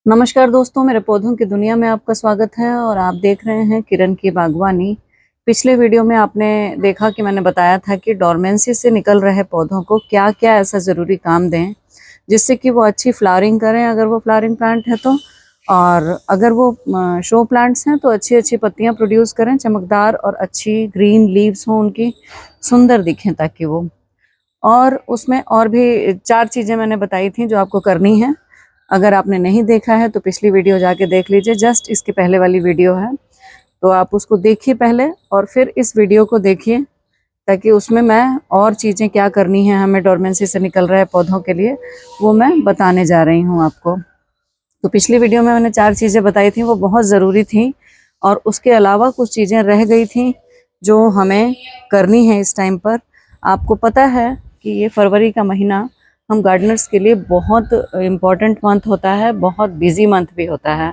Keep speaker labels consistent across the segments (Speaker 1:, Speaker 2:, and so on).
Speaker 1: नमस्कार दोस्तों, मेरे पौधों की दुनिया में आपका स्वागत है और आप देख रहे हैं किरण की बागवानी। पिछले वीडियो में आपने देखा कि मैंने बताया था कि डोरमेंसी से निकल रहे पौधों को क्या क्या ऐसा ज़रूरी काम दें जिससे कि वो अच्छी फ्लावरिंग करें अगर वो फ्लावरिंग प्लांट है तो, और अगर वो शो प्लांट्स हैं तो अच्छी अच्छी पत्तियाँ प्रोड्यूस करें, चमकदार और अच्छी ग्रीन लीव्स हों उनकी, सुंदर दिखें ताकि वो। और उसमें और भी 4 चीज़ें मैंने बताई थी जो आपको करनी है। अगर आपने नहीं देखा है तो पिछली वीडियो जाके देख लीजिए, जस्ट इसके पहले वाली वीडियो है, तो आप उसको देखिए पहले और फिर इस वीडियो को देखिए, ताकि उसमें मैं और चीज़ें क्या करनी है हमें डोरमेंसी से निकल रहे पौधों के लिए, वो मैं बताने जा रही हूँ आपको। तो पिछली वीडियो में मैंने 4 चीज़ें बताई थी, वो बहुत ज़रूरी थी और उसके अलावा कुछ चीज़ें रह गई थी जो हमें करनी है इस टाइम पर। आपको पता है कि ये फरवरी का महीना हम गार्डनर्स के लिए बहुत इम्पॉर्टेंट मंथ होता है, बहुत बिजी मंथ भी होता है,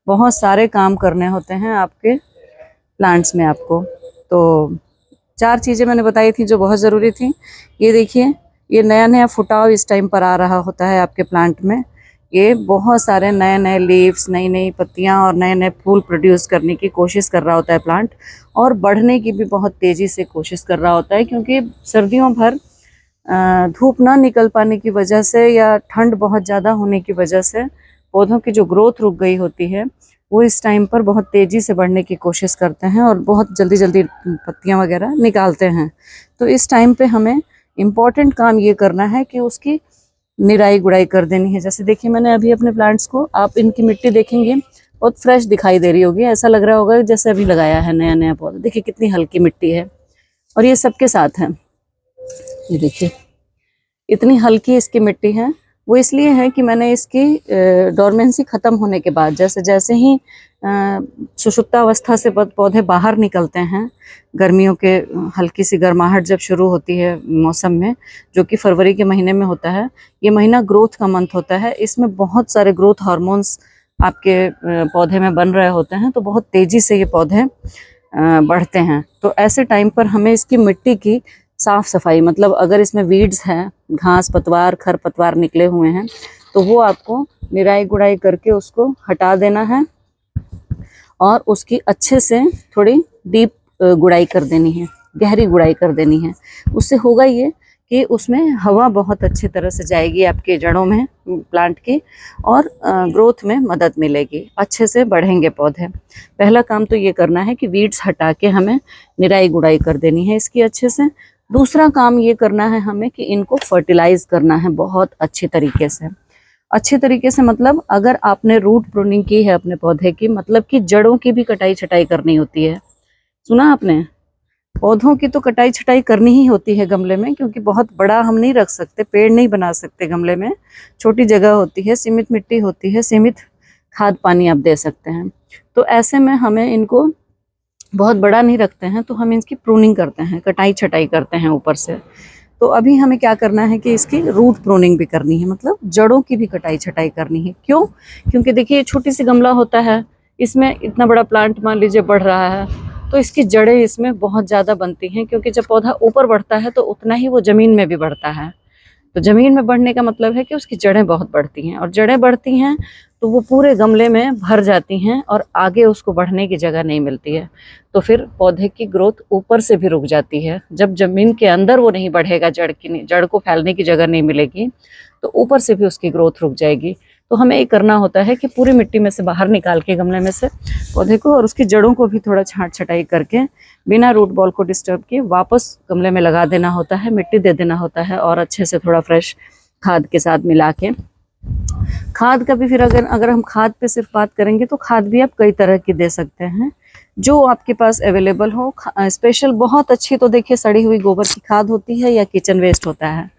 Speaker 1: बहुत सारे काम करने होते हैं आपके प्लांट्स में आपको। तो 4 चीज़ें मैंने बताई थी जो बहुत ज़रूरी थी। ये देखिए, ये नया नया फुटाव इस टाइम पर आ रहा होता है आपके प्लांट में। ये बहुत सारे नए नए लीव्स, नई नई पत्तियां और नए नए फूल प्रोड्यूस करने की कोशिश कर रहा होता है प्लांट, और बढ़ने की भी बहुत तेज़ी से कोशिश कर रहा होता है, क्योंकि सर्दियों भर धूप ना निकल पाने की वजह से या ठंड बहुत ज़्यादा होने की वजह से पौधों की जो ग्रोथ रुक गई होती है, वो इस टाइम पर बहुत तेज़ी से बढ़ने की कोशिश करते हैं और बहुत जल्दी जल्दी पत्तियां वगैरह निकालते हैं। तो इस टाइम पे हमें इम्पॉर्टेंट काम ये करना है कि उसकी निराई गुड़ाई कर देनी है। जैसे देखिए, मैंने अभी अपने प्लांट्स को, आप इनकी मिट्टी देखेंगे बहुत फ्रेश दिखाई दे रही होगी, ऐसा लग रहा होगा जैसे अभी लगाया है नया नया पौधा। देखिए कितनी हल्की मिट्टी है, और ये सबके साथ है। ये देखिए इतनी हल्की इसकी मिट्टी है। वो इसलिए है कि मैंने इसकी डोरमेंसी ख़त्म होने के बाद, जैसे जैसे ही सुषुप्तावस्था से पौधे बाहर निकलते हैं, गर्मियों के हल्की सी गर्माहट जब शुरू होती है मौसम में, जो कि फरवरी के महीने में होता है, ये महीना ग्रोथ का मंथ होता है। इसमें बहुत सारे ग्रोथ हार्मोन्स आपके पौधे में बन रहे होते हैं, तो बहुत तेज़ी से ये पौधे बढ़ते हैं। तो ऐसे टाइम पर हमें इसकी मिट्टी की साफ़ सफाई, मतलब अगर इसमें वीड्स हैं, घास पतवार खरपतवार निकले हुए हैं, तो वो आपको निराई गुड़ाई करके उसको हटा देना है और उसकी अच्छे से थोड़ी डीप गुड़ाई कर देनी है, गहरी गुड़ाई कर देनी है। उससे होगा ये कि उसमें हवा बहुत अच्छी तरह से जाएगी आपके जड़ों में प्लांट की, और ग्रोथ में मदद मिलेगी, अच्छे से बढ़ेंगे पौधे। पहला काम तो ये करना है कि वीड्स हटा के हमें निराई गुड़ाई कर देनी है इसकी अच्छे से। दूसरा काम ये करना है हमें कि इनको फर्टिलाइज करना है बहुत अच्छी तरीके से। अच्छी तरीके से मतलब, अगर आपने रूट प्रूनिंग की है अपने पौधे की, मतलब कि जड़ों की भी कटाई छटाई करनी होती है। सुना आपने? पौधों की तो कटाई छटाई करनी ही होती है गमले में, क्योंकि बहुत बड़ा हम नहीं रख सकते, पेड़ नहीं बना सकते गमले में। छोटी जगह होती है, सीमित मिट्टी होती है, सीमित खाद पानी आप दे सकते हैं। तो ऐसे में हमें इनको बहुत बड़ा नहीं रखते हैं, तो हम इसकी प्रूनिंग करते हैं, कटाई छटाई करते हैं ऊपर से। तो अभी हमें क्या करना है कि इसकी रूट प्रूनिंग भी करनी है, मतलब जड़ों की भी कटाई छटाई करनी है। क्यों? क्योंकि देखिए छोटी सी गमला होता है, इसमें इतना बड़ा प्लांट मान लीजिए बढ़ रहा है, तो इसकी जड़ें इसमें बहुत ज़्यादा बनती हैं, क्योंकि जब पौधा ऊपर बढ़ता है तो उतना ही वो ज़मीन में भी बढ़ता है। तो ज़मीन में बढ़ने का मतलब है कि उसकी जड़ें बहुत बढ़ती हैं, और जड़ें बढ़ती हैं तो वो पूरे गमले में भर जाती हैं और आगे उसको बढ़ने की जगह नहीं मिलती है। तो फिर पौधे की ग्रोथ ऊपर से भी रुक जाती है। जब ज़मीन के अंदर वो नहीं बढ़ेगा, जड़ को फैलने की जगह नहीं मिलेगी, तो ऊपर से भी उसकी ग्रोथ रुक जाएगी। तो हमें ये करना होता है कि पूरी मिट्टी में से बाहर निकाल के गमले में से पौधे को, और उसकी जड़ों को भी थोड़ा छांट छटाई करके बिना रूट बॉल को डिस्टर्ब किए वापस गमले में लगा देना होता है, मिट्टी दे देना होता है, और अच्छे से थोड़ा फ्रेश खाद के साथ मिला के। खाद का भी फिर अगर हम खाद पे सिर्फ बात करेंगे, तो खाद भी आप कई तरह की दे सकते हैं जो आपके पास अवेलेबल हो। स्पेशल बहुत अच्छी तो देखिए सड़ी हुई गोबर की खाद होती है, या किचन वेस्ट होता है,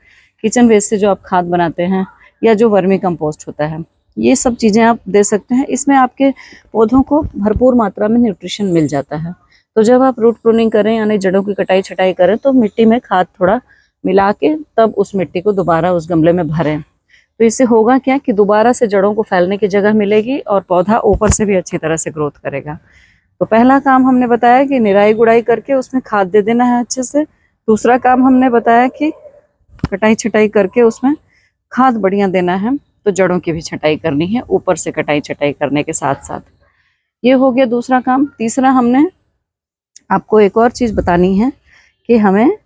Speaker 1: किचन वेस्ट से जो आप खाद बनाते हैं, या जो वर्मी कंपोस्ट होता है, ये सब चीज़ें आप दे सकते हैं। इसमें आपके पौधों को भरपूर मात्रा में न्यूट्रिशन मिल जाता है। तो जब आप रूट प्रूनिंग करें यानी जड़ों की कटाई छटाई करें, तो मिट्टी में खाद थोड़ा मिला के तब उस मिट्टी को दोबारा उस गमले में भरें। तो इससे होगा क्या कि दोबारा से जड़ों को फैलने की जगह मिलेगी और पौधा ऊपर से भी अच्छी तरह से ग्रोथ करेगा। तो पहला काम हमने बताया कि निराई गुड़ाई करके उसमें खाद दे देना है अच्छे से। दूसरा काम हमने बताया कि कटाई छटाई करके उसमें खाद बढ़िया देना है। तो जड़ों की भी छटाई करनी है, ऊपर से कटाई छटाई करने के साथ साथ। ये हो गया दूसरा काम। तीसरा, हमने आपको एक और चीज़ बतानी है कि हमें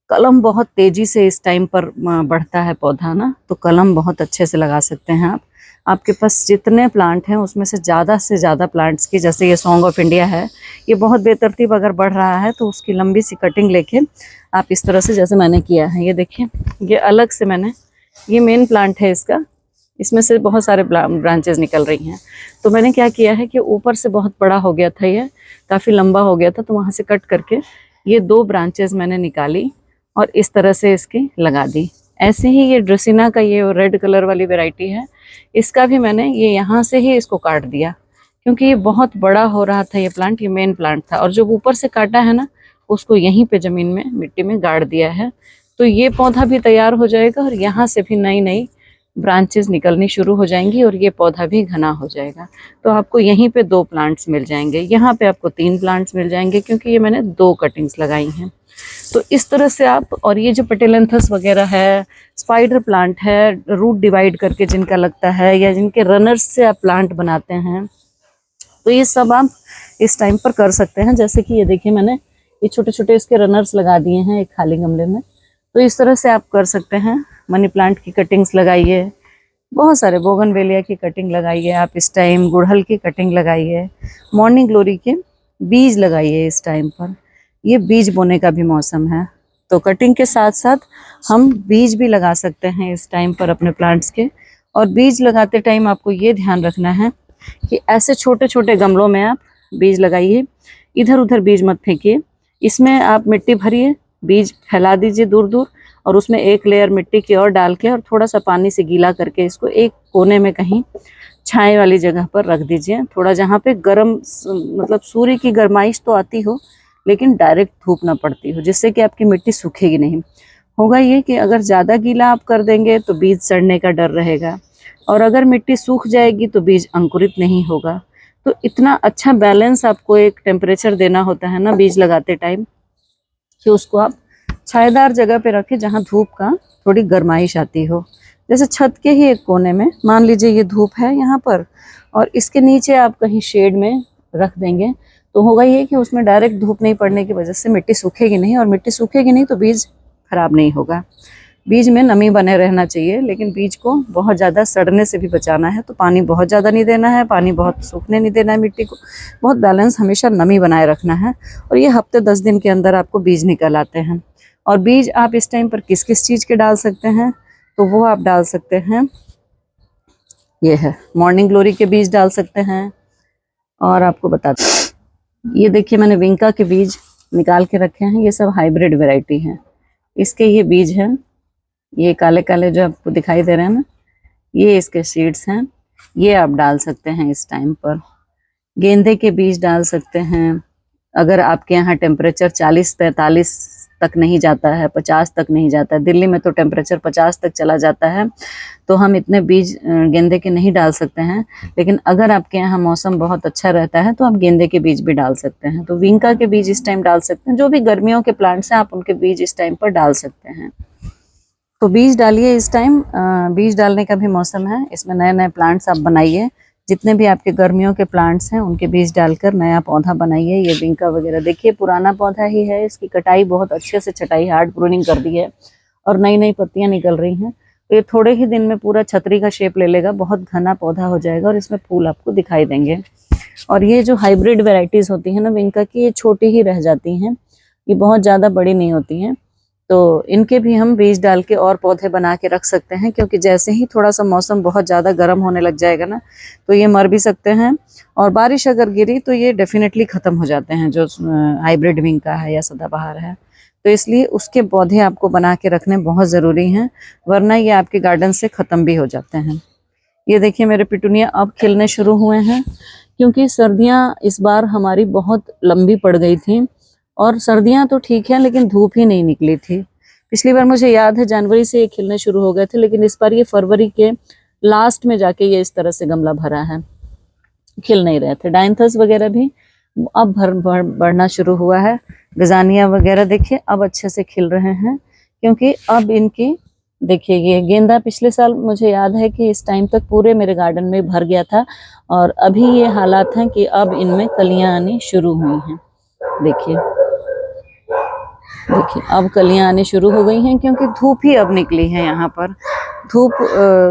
Speaker 1: कलम बहुत तेजी से इस टाइम पर बढ़ता है पौधा ना, तो कलम बहुत अच्छे से लगा सकते हैं आप। आपके पास जितने प्लांट हैं उसमें से ज़्यादा प्लांट्स की, जैसे ये सॉन्ग ऑफ इंडिया है, ये बहुत बेतरतीब अगर बढ़ रहा है तो उसकी लंबी सी कटिंग लेके आप इस तरह से, जैसे मैंने किया है, ये देखिए, ये अलग से मैंने, ये मेन प्लांट है इसका, इसमें से बहुत सारे ब्रांचेस निकल रही हैं। तो मैंने क्या किया है कि ऊपर से बहुत बड़ा हो गया था, ये काफ़ी लंबा हो गया था, तो वहाँ से कट करके ये 2 ब्रांचेस मैंने निकाली और इस तरह से इसकी लगा दी। ऐसे ही ये ड्रेसिना का ये रेड कलर वाली वैरायटी है, इसका भी मैंने ये यहाँ से ही इसको काट दिया, क्योंकि ये बहुत बड़ा हो रहा था ये प्लांट, ये मेन प्लांट था, और जो ऊपर से काटा है ना, उसको यहीं पे ज़मीन में मिट्टी में गाड़ दिया है। तो ये पौधा भी तैयार हो जाएगा और यहाँ से भी नई नई ब्रांचेस निकलनी शुरू हो जाएंगी और ये पौधा भी घना हो जाएगा। तो आपको यहीं पे 2 प्लांट्स मिल जाएंगे, यहाँ पे आपको 3 प्लांट्स मिल जाएंगे, क्योंकि ये मैंने 2 कटिंग्स लगाई हैं। तो इस तरह से आप, और ये जो पेटेलेंथस वगैरह है, स्पाइडर प्लांट है, रूट डिवाइड करके जिनका लगता है, या जिनके रनर्स से आप प्लांट बनाते हैं, तो ये सब आप इस टाइम पर कर सकते हैं। जैसे कि ये देखिए, मैंने ये छोटे छोटे इसके रनर्स लगा दिए हैं एक खाली गमले में। तो इस तरह से आप कर सकते हैं। मनी प्लांट की कटिंग्स लगाइए, बहुत सारे बोगनवेलिया की कटिंग लगाइए आप इस टाइम, गुड़हल की कटिंग लगाइए, मॉर्निंग ग्लोरी के बीज लगाइए इस टाइम पर। ये बीज बोने का भी मौसम है, तो कटिंग के साथ साथ हम बीज भी लगा सकते हैं इस टाइम पर अपने प्लांट्स के। और बीज लगाते टाइम आपको ये ध्यान रखना है कि ऐसे छोटे छोटे गमलों में आप बीज लगाइए, इधर उधर बीज मत फेंकिए। इसमें आप मिट्टी भरिए, बीज फैला दीजिए दूर दूर, और उसमें एक लेयर मिट्टी की और डाल के और थोड़ा सा पानी से गीला करके इसको एक कोने में कहीं छाए वाली जगह पर रख दीजिए, थोड़ा जहाँ पे गर्म, मतलब सूर्य की गर्माइश तो आती हो लेकिन डायरेक्ट धूप ना पड़ती हो, जिससे कि आपकी मिट्टी सूखेगी नहीं। होगा ये कि अगर ज़्यादा गीला आप कर देंगे तो बीज सड़ने का डर रहेगा, और अगर मिट्टी सूख जाएगी तो बीज अंकुरित नहीं होगा। तो इतना अच्छा बैलेंस आपको एक टेम्परेचर देना होता है ना बीज लगाते टाइम, कि उसको आप छायादार जगह पे रखें जहाँ धूप का थोड़ी गर्माइश आती हो। जैसे छत के ही एक कोने में, मान लीजिए ये धूप है यहाँ पर, और इसके नीचे आप कहीं शेड में रख देंगे, तो होगा ये कि उसमें डायरेक्ट धूप नहीं पड़ने की वजह से मिट्टी सूखेगी नहीं, और मिट्टी सूखेगी नहीं तो बीज खराब नहीं होगा। बीज में नमी बने रहना चाहिए, लेकिन बीज को बहुत ज़्यादा सड़ने से भी बचाना है, तो पानी बहुत ज़्यादा नहीं देना है, पानी बहुत सूखने नहीं देना है मिट्टी को, बहुत बैलेंस, हमेशा नमी बनाए रखना है। और ये हफ्ते 10 दिन के अंदर आपको बीज निकल आते हैं। और बीज आप इस टाइम पर किस किस चीज़ के डाल सकते हैं, तो वो आप डाल सकते हैं, ये है मॉर्निंग ग्लोरी के बीज डाल सकते हैं। और आपको बताते हैं, ये देखिए मैंने विंका के बीज निकाल के रखे हैं, ये सब हाइब्रिड वैरायटी हैं, इसके ये बीज हैं, ये काले काले जो आपको दिखाई दे रहे हैं ना, ये इसके सीड्स हैं, ये आप डाल सकते हैं इस टाइम पर। गेंदे के बीज डाल सकते हैं, अगर आपके यहाँ टेम्परेचर 40-45 तक नहीं जाता है, 50 तक नहीं जाता है, दिल्ली में तो टेम्परेचर 50 तक चला जाता है, तो हम इतने बीज गेंदे के नहीं डाल सकते हैं। लेकिन अगर आपके यहाँ मौसम बहुत अच्छा रहता है तो आप गेंदे के बीज भी डाल सकते हैं। तो विंका के बीज इस टाइम डाल सकते हैं, जो भी गर्मियों के प्लांट्स हैं आप उनके बीज इस टाइम पर डाल सकते हैं। तो बीज डालिए इस टाइम, बीज डालने का भी मौसम है, इसमें नए नए प्लांट्स आप बनाइए, जितने भी आपके गर्मियों के प्लांट्स हैं उनके बीज डालकर नया पौधा बनाइए। ये विंका वगैरह देखिए पुराना पौधा ही है, इसकी कटाई बहुत अच्छे से, छटाई हार्ड प्रूनिंग कर दी है और नई नई पत्तियां निकल रही हैं। तो ये थोड़े ही दिन में पूरा छतरी का शेप ले लेगा, बहुत घना पौधा हो जाएगा और इसमें फूल आपको दिखाई देंगे। और ये जो हाइब्रिड वेराइटीज़ होती हैं ना विंका की, ये छोटी ही रह जाती हैं, ये बहुत ज़्यादा बड़ी नहीं होती हैं। तो इनके भी हम बीज डाल के और पौधे बना के रख सकते हैं, क्योंकि जैसे ही थोड़ा सा मौसम बहुत ज़्यादा गर्म होने लग जाएगा ना, तो ये मर भी सकते हैं, और बारिश अगर गिरी तो ये डेफिनेटली ख़त्म हो जाते हैं, जो हाइब्रिड विंका है या सदाबहार है। तो इसलिए उसके पौधे आपको बना के रखने बहुत ज़रूरी हैं, वरना ये आपके गार्डन से ख़त्म भी हो जाते हैं। ये देखिए मेरे पिटूनिया अब खिलने शुरू हुए हैं, क्योंकि सर्दियाँ इस बार हमारी बहुत लंबी पड़ गई थी, और सर्दियां तो ठीक है लेकिन धूप ही नहीं निकली थी। पिछली बार मुझे याद है जनवरी से ये खिलने शुरू हो गए थे, लेकिन इस बार ये फरवरी के लास्ट में जाके ये इस तरह से गमला भरा है, खिल नहीं रहे थे। डायंथस वगैरह भी अब बढ़ना शुरू हुआ है। गजानिया वगैरह देखिए अब अच्छे से खिल रहे हैं, क्योंकि अब इनकी देखिए ये गेंदा पिछले साल मुझे याद है कि इस टाइम तक पूरे मेरे गार्डन में भर गया था, और अभी ये हालात हैं कि अब इनमें कलियां आनी शुरू हुई हैं। देखिए देखिए अब कलियां आनी शुरू हो गई हैं, क्योंकि धूप ही अब निकली है यहाँ पर। धूप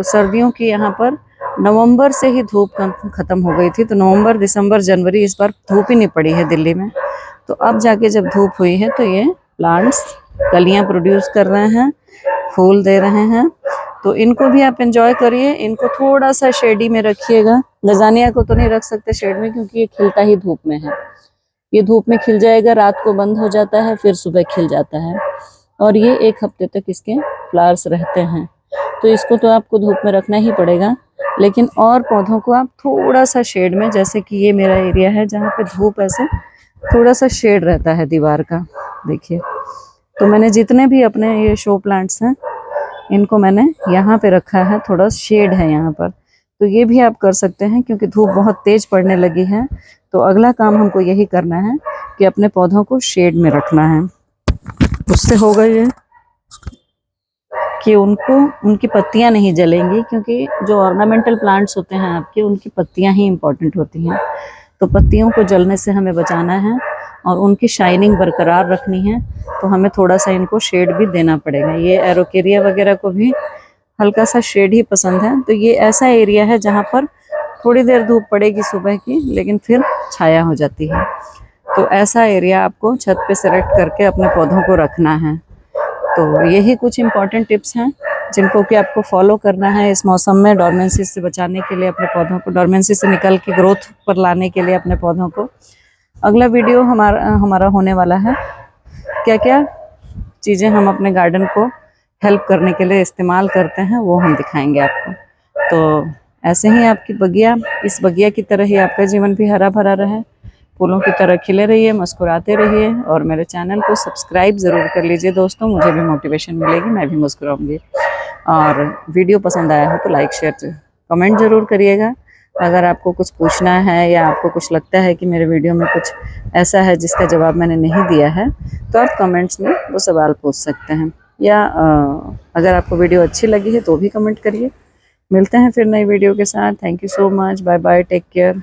Speaker 1: सर्दियों की यहाँ पर नवंबर से ही धूप खत्म हो गई थी, तो नवंबर दिसंबर जनवरी इस बार धूप ही नहीं पड़ी है दिल्ली में। तो अब जाके जब धूप हुई है तो ये प्लांट्स कलियां प्रोड्यूस कर रहे हैं, फूल दे रहे हैं। तो इनको भी आप एंजॉय करिए। इनको थोड़ा सा शेडी में रखिएगा। लजानिया को तो नहीं रख सकते शेड में, क्योंकि ये खिलता ही धूप में है। ये धूप में खिल जाएगा, रात को बंद हो जाता है, फिर सुबह खिल जाता है, और ये 1 हफ्ते तक इसके फ्लावर्स रहते हैं। तो इसको तो आपको धूप में रखना ही पड़ेगा। लेकिन और पौधों को आप थोड़ा सा शेड में, जैसे कि ये मेरा एरिया है जहाँ पे धूप ऐसे थोड़ा सा शेड रहता है दीवार का, देखिए। तो मैंने जितने भी अपने ये शो प्लांट्स हैं इनको मैंने यहाँ पे रखा है, थोड़ा शेड है यहाँ पर। तो ये भी आप कर सकते हैं, क्योंकि धूप बहुत तेज पड़ने लगी है। तो अगला काम हमको यही करना है कि अपने पौधों को शेड में रखना है। उससे होगा ये कि उनकी पत्तियां नहीं जलेंगी, क्योंकि जो ऑर्नामेंटल प्लांट्स होते हैं आपके, उनकी पत्तियां ही इम्पोर्टेंट होती हैं। तो पत्तियों को जलने से हमें बचाना है और उनकी शाइनिंग बरकरार रखनी है। तो हमें थोड़ा सा इनको शेड भी देना पड़ेगा। ये एरोकेरिया वगैरह को भी हल्का सा शेड ही पसंद है। तो ये ऐसा एरिया है जहाँ पर थोड़ी देर धूप पड़ेगी सुबह की, लेकिन फिर छाया हो जाती है। तो ऐसा एरिया आपको छत पे सेलेक्ट करके अपने पौधों को रखना है। तो यही कुछ इम्पॉर्टेंट टिप्स हैं जिनको कि आपको फॉलो करना है इस मौसम में, डोरमेंसी से बचाने के लिए अपने पौधों को, डोरमेंसी से निकल के ग्रोथ पर लाने के लिए अपने पौधों को। अगला वीडियो हमारा होने वाला है क्या क्या चीज़ें हम अपने गार्डन को हेल्प करने के लिए इस्तेमाल करते हैं, वो हम दिखाएंगे आपको। तो ऐसे ही आपकी बगिया, इस बगिया की तरह ही आपका जीवन भी हरा भरा रहे, फूलों की तरह खिले रहिए, मुस्कुराते रहिए, और मेरे चैनल को सब्सक्राइब ज़रूर कर लीजिए दोस्तों। मुझे भी मोटिवेशन मिलेगी, मैं भी मुस्कुराऊंगी। और वीडियो पसंद आया हो तो लाइक शेयर कमेंट ज़रूर करिएगा। अगर आपको कुछ पूछना है या आपको कुछ लगता है कि मेरे वीडियो में कुछ ऐसा है जिसका जवाब मैंने नहीं दिया है, तो आप कमेंट्स में वो सवाल पूछ सकते हैं। या अगर आपको वीडियो अच्छी लगी है तो भी कमेंट करिए। मिलते हैं फिर नई वीडियो के साथ। Thank you so much. Bye bye, take care.